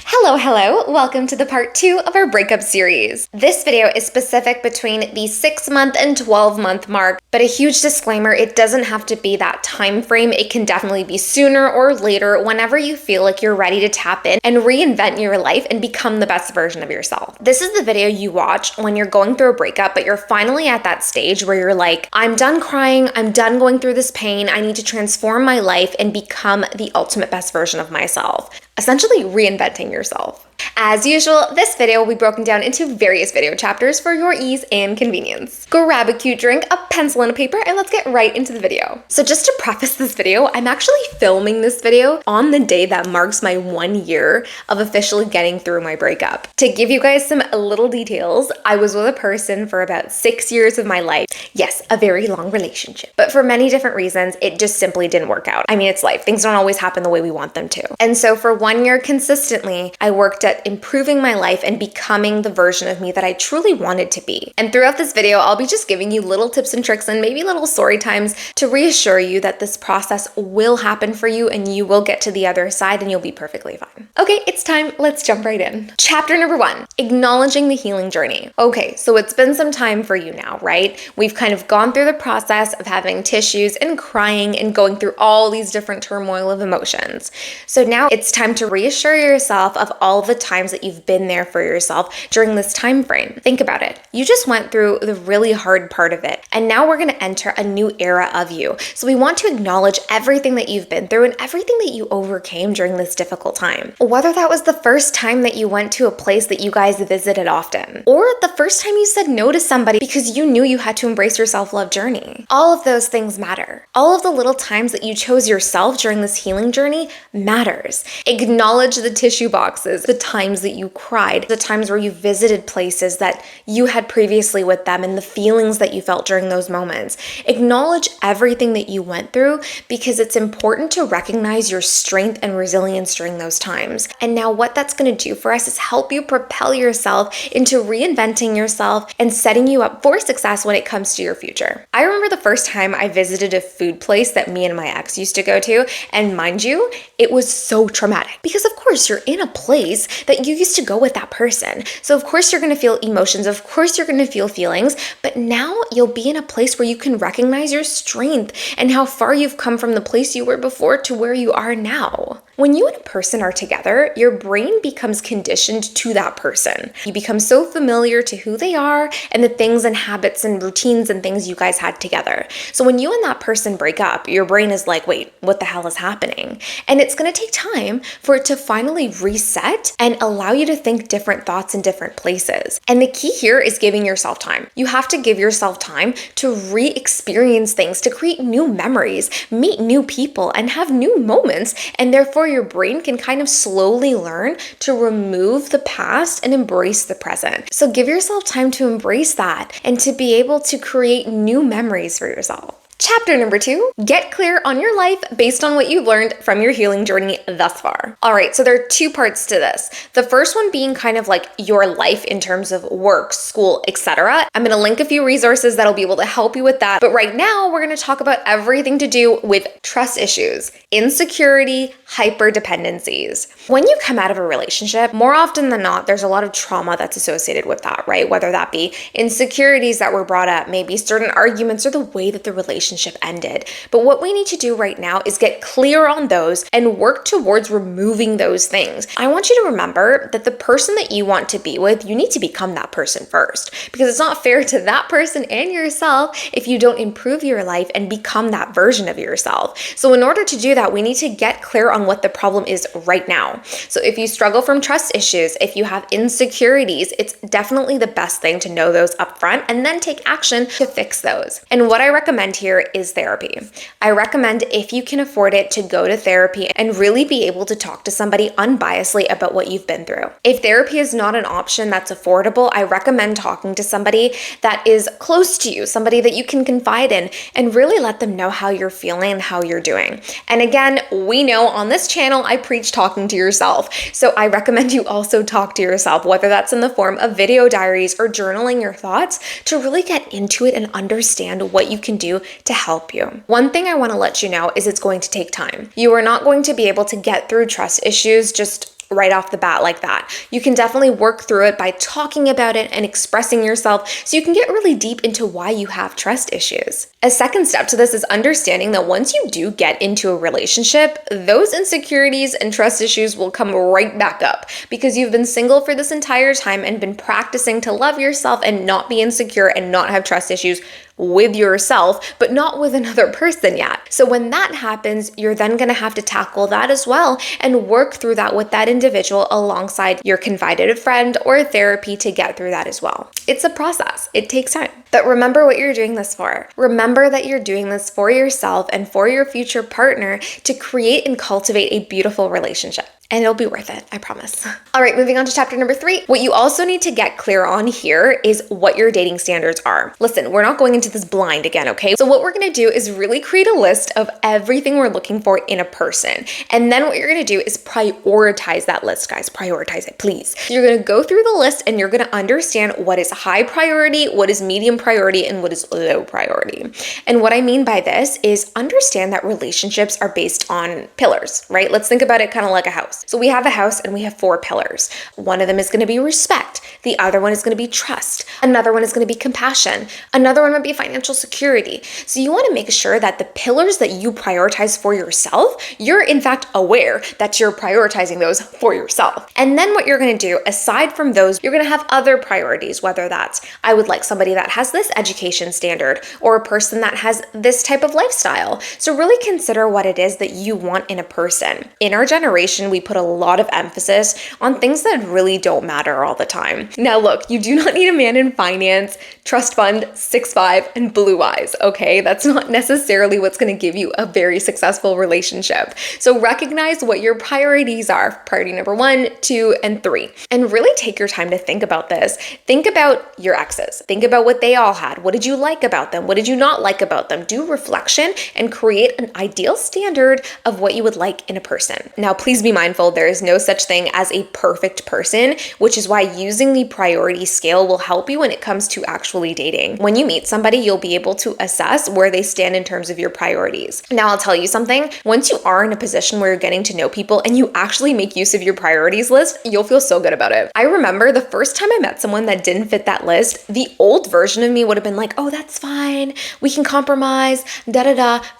Hello, welcome to the part 2 of our breakup series. This video is specific between the 6-month and 12-month mark, but a huge disclaimer, it doesn't have to be that time frame. It can definitely be sooner or later whenever you feel like you're ready to tap in and reinvent your life and become the best version of yourself. This is the video you watch when you're going through a breakup, but you're finally at that stage where you're like, I'm done crying, I'm done going through this pain, I need to transform my life and become the ultimate best version of myself. Essentially reinventing yourself. As usual, this video will be broken down into various video chapters for your ease and convenience. Grab a cute drink, a pencil and a paper, and let's get right into the video. So just to preface this video, I'm actually filming this video on the day that marks my 1 year of officially getting through my breakup. To give you guys some little details, I was with a person for about 6 years of my life. Yes, a very long relationship. But for many different reasons, it just simply didn't work out. I mean, it's life. Things don't always happen the way we want them to. And so for 1 year consistently, I worked at improving my life and becoming the version of me that I truly wanted to be. And throughout this video, I'll be just giving you little tips and tricks and maybe little story times to reassure you that this process will happen for you and you will get to the other side and you'll be perfectly fine. Okay, it's time. Let's jump right in. Chapter number 1, acknowledging the healing journey. Okay, so it's been some time for you now, right? We've kind of gone through the process of having tissues and crying and going through all these different turmoil of emotions. So now it's time to reassure yourself of all the times that you've been there for yourself during this time frame. Think about it. You just went through the really hard part of it, and now we're going to enter a new era of you. So we want to acknowledge everything that you've been through and everything that you overcame during this difficult time. Whether that was the first time that you went to a place that you guys visited often, or the first time you said no to somebody because you knew you had to embrace your self-love journey. All of those things matter. All of the little times that you chose yourself during this healing journey matters. Acknowledge the tissue boxes, the times that you cried, the times where you visited places that you had previously with them and the feelings that you felt during those moments. Acknowledge everything that you went through because it's important to recognize your strength and resilience during those times. And now what that's going to do for us is help you propel yourself into reinventing yourself and setting you up for success when it comes to your future. I remember the first time I visited a food place that me and my ex used to go to, and mind you, it was so traumatic because of course you're in a place that you used to go with that person. So of course you're going to feel emotions, of course you're going to feel feelings, but now you'll be in a place where you can recognize your strength and how far you've come from the place you were before to where you are now. When you and a person are together, your brain becomes conditioned to that person. You become so familiar to who they are and the things and habits and routines and things you guys had together. So when you and that person break up, your brain is like, wait, what the hell is happening? And it's going to take time for it to finally reset and allow you to think different thoughts in different places. And the key here is giving yourself time. You have to give yourself time to re-experience things, to create new memories, meet new people, and have new moments. And therefore, your brain can kind of slowly learn to remove the past and embrace the present. So give yourself time to embrace that and to be able to create new memories for yourself. Chapter number 2, get clear on your life based on what you've learned from your healing journey thus far. All right, so there are 2 parts to this. The first one being kind of like your life in terms of work, school, etc. I'm going to link a few resources that'll be able to help you with that. But right now, we're going to talk about everything to do with trust issues, insecurity, hyper-dependencies. When you come out of a relationship, more often than not, there's a lot of trauma that's associated with that, right? Whether that be insecurities that were brought up, maybe certain arguments or the way that the relationship ended. But what we need to do right now is get clear on those and work towards removing those things. I want you to remember that the person that you want to be with, you need to become that person first, because it's not fair to that person and yourself if you don't improve your life and become that version of yourself. So in order to do that, we need to get clear on what the problem is right now. So if you struggle from trust issues, if you have insecurities, it's definitely the best thing to know those up front and then take action to fix those. And what I recommend here is therapy. I recommend, if you can afford it, to go to therapy and really be able to talk to somebody unbiasedly about what you've been through. If therapy is not an option that's affordable, I recommend talking to somebody that is close to you, somebody that you can confide in, and really let them know how you're feeling and how you're doing. And again, we know on this channel, I preach talking to yourself. So I recommend you also talk to yourself, whether that's in the form of video diaries or journaling your thoughts, to really get into it and understand what you can do to help you. One thing I want to let you know is it's going to take time. You are not going to be able to get through trust issues just right off the bat like that. You can definitely work through it by talking about it and expressing yourself so you can get really deep into why you have trust issues. A second step to this is understanding that once you do get into a relationship, those insecurities and trust issues will come right back up because you've been single for this entire time and been practicing to love yourself and not be insecure and not have trust issues with yourself, but not with another person yet. So when that happens, you're then gonna have to tackle that as well and work through that with that individual alongside your confided friend or therapy to get through that as well. It's a process. It takes time. But remember what you're doing this for. Remember that you're doing this for yourself and for your future partner to create and cultivate a beautiful relationship. And it'll be worth it, I promise. All right, moving on to chapter number 3. What you also need to get clear on here is what your dating standards are. Listen, we're not going into this blind again, okay? So what we're gonna do is really create a list of everything we're looking for in a person. And then what you're gonna do is prioritize that list, guys. Prioritize it, please. You're gonna go through the list and you're gonna understand what is high priority, what is medium priority, and what is low priority. And what I mean by this is understand that relationships are based on pillars, right? Let's think about it kind of like a house. So we have a house and we have 4 pillars. One of them is going to be respect. The other one is going to be trust. Another one is going to be compassion. Another one might be financial security. So you want to make sure that the pillars that you prioritize for yourself, you're in fact aware that you're prioritizing those for yourself. And then what you're going to do, aside from those, you're going to have other priorities, whether that's, I would like somebody that has this education standard or a person that has this type of lifestyle. So really consider what it is that you want in a person. In our generation, we put a lot of emphasis on things that really don't matter all the time. Now look, you do not need a man in finance, trust fund, 6'5", and blue eyes, okay? That's not necessarily what's gonna give you a very successful relationship. So recognize what your priorities are, priority number 1, 2, and 3. And really take your time to think about this. Think about your exes. Think about what they all had. What did you like about them? What did you not like about them? Do reflection and create an ideal standard of what you would like in a person. Now, please be mindful, there is no such thing as a perfect person, which is why using the priority scale will help you when it comes to actually dating. When you meet somebody, you'll be able to assess where they stand in terms of your priorities. Now, I'll tell you something. Once you are in a position where you're getting to know people and you actually make use of your priorities list, you'll feel so good about it. I remember the first time I met someone that didn't fit that list, the old version of me would have been like, oh, that's fine. We can compromise,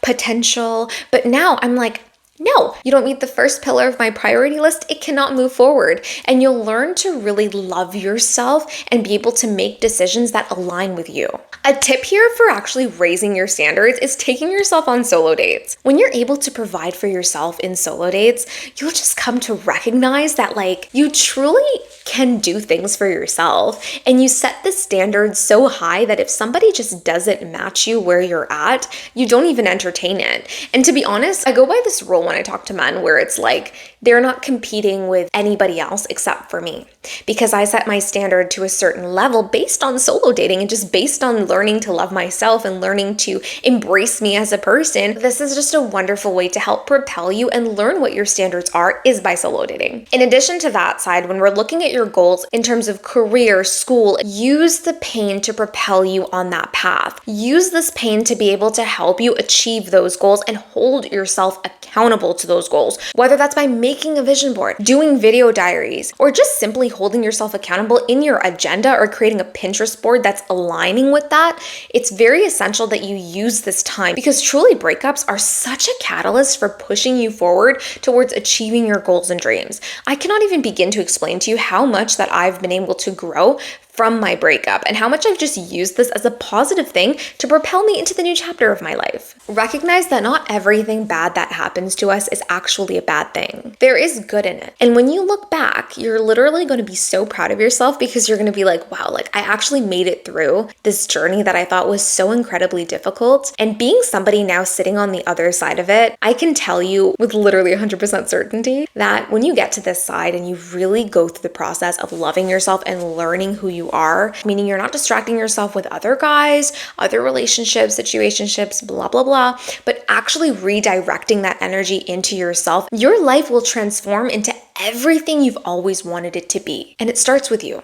potential. But now I'm like, no, you don't meet the first pillar of my priority list, it cannot move forward. And you'll learn to really love yourself and be able to make decisions that align with you. A tip here for actually raising your standards is taking yourself on solo dates. When you're able to provide for yourself in solo dates, you'll just come to recognize that you truly can do things for yourself. And you set the standard so high that if somebody just doesn't match you where you're at, you don't even entertain it. And to be honest, I go by this rule when I talk to men where it's like they're not competing with anybody else except for me, because I set my standard to a certain level based on solo dating and just based on learning to love myself and learning to embrace me as a person. This is just a wonderful way to help propel you and learn what your standards are is by solo dating. In addition to that side, when we're looking at your goals in terms of career, school, use the pain to propel you on that path. Use this pain to be able to help you achieve those goals and hold yourself accountable to those goals, whether that's by making a vision board, doing video diaries, or just simply holding yourself accountable in your agenda or creating a Pinterest board that's aligning with that. It's very essential that you use this time because truly breakups are such a catalyst for pushing you forward towards achieving your goals and dreams. I cannot even begin to explain to you how much that I've been able to grow from my breakup and how much I've just used this as a positive thing to propel me into the new chapter of my life. Recognize that not everything bad that happens to us is actually a bad thing. There is good in it. And when you look back, you're literally going to be so proud of yourself because you're going to be like, wow, I actually made it through this journey that I thought was so incredibly difficult. And being somebody now sitting on the other side of it, I can tell you with literally 100% certainty that when you get to this side and you really go through the process of loving yourself and learning who you are, meaning you're not distracting yourself with other guys, other relationships, situationships, blah, blah, blah, but actually redirecting that energy into yourself, your life will transform into everything you've always wanted it to be. And it starts with you.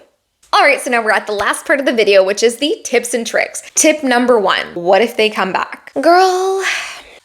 All right, so now we're at the last part of the video, which is the tips and tricks. Tip number 1, what if they come back? Girl,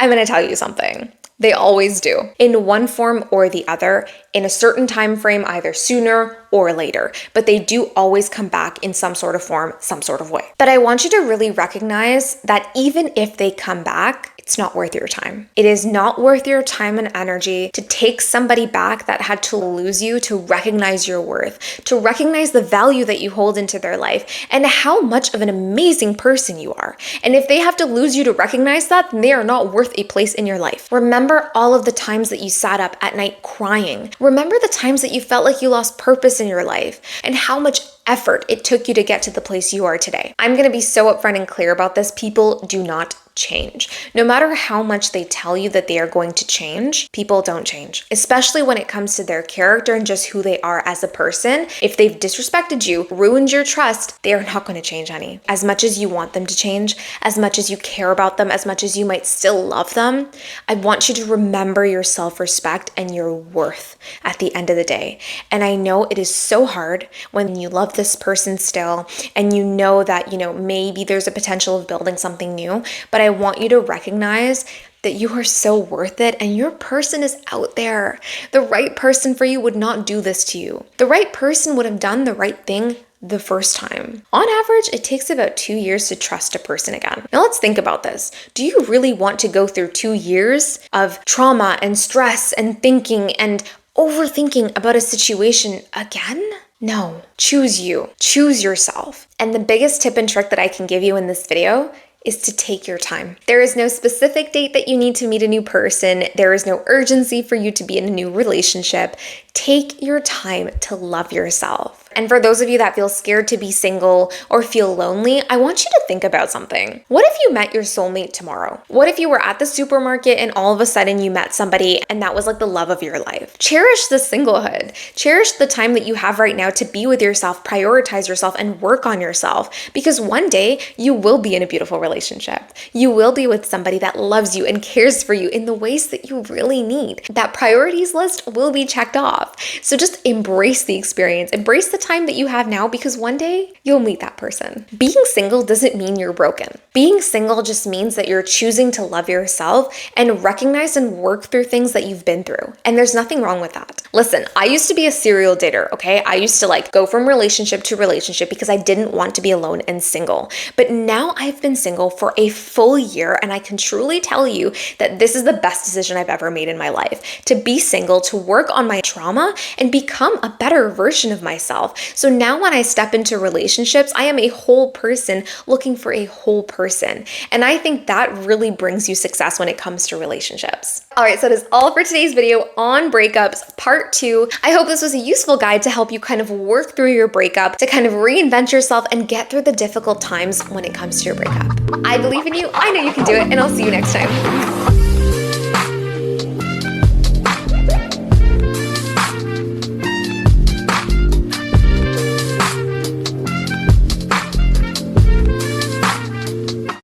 I'm gonna tell you something. They always do, in one form or the other, in a certain time frame, either sooner or later. But they do always come back in some sort of form, some sort of way. But I want you to really recognize that even if they come back, it's not worth your time. It is not worth your time and energy to take somebody back that had to lose you to recognize your worth, to recognize the value that you hold into their life and how much of an amazing person you are. And if they have to lose you to recognize that, then they are not worth a place in your life. Remember all of the times that you sat up at night crying. Remember the times that you felt like you lost purpose in your life and how much effort it took you to get to the place you are today. I'm going to be so upfront and clear about this. People do not change. No matter how much they tell you that they are going to change, people don't change, especially when it comes to their character and just who they are as a person. If they've disrespected you, ruined your trust, they are not going to change, honey. As much as you want them to change, as much as you care about them, as much as you might still love them, I want you to remember your self-respect and your worth at the end of the day. And I know it is so hard when you love this person still and you know that, maybe there's a potential of building something new, but I want you to recognize that you are so worth it and your person is out there. The right person for you would not do this to you. The right person would have done the right thing the first time. On average, it takes about 2 years to trust a person again. Now let's think about this. Do you really want to go through 2 years of trauma and stress and thinking and overthinking about a situation again? No. Choose you. Choose yourself. And the biggest tip and trick that I can give you in this video is to take your time. There is no specific date that you need to meet a new person. There is no urgency for you to be in a new relationship. Take your time to love yourself. And for those of you that feel scared to be single or feel lonely, I want you to think about something. What if you met your soulmate tomorrow? What if you were at the supermarket and all of a sudden you met somebody and that was like the love of your life? Cherish the singlehood. Cherish the time that you have right now to be with yourself, prioritize yourself, and work on yourself. Because one day you will be in a beautiful relationship. You will be with somebody that loves you and cares for you in the ways that you really need. That priorities list will be checked off. So just embrace the experience. Embrace the time that you have now because one day you'll meet that person. Being single doesn't mean you're broken. Being single just means that you're choosing to love yourself and recognize and work through things that you've been through. And there's nothing wrong with that. Listen, I used to be a serial dater, okay? I used to go from relationship to relationship because I didn't want to be alone and single. But now I've been single for a full year and I can truly tell you that this is the best decision I've ever made in my life. To be single, to work on my trauma and become a better version of myself. So now when I step into relationships, I am a whole person looking for a whole person. And I think that really brings you success when it comes to relationships. All right, so that is all for today's video on breakups, part 2. I hope this was a useful guide to help you kind of work through your breakup, to kind of reinvent yourself and get through the difficult times when it comes to your breakup. I believe in you, I know you can do it, and I'll see you next time.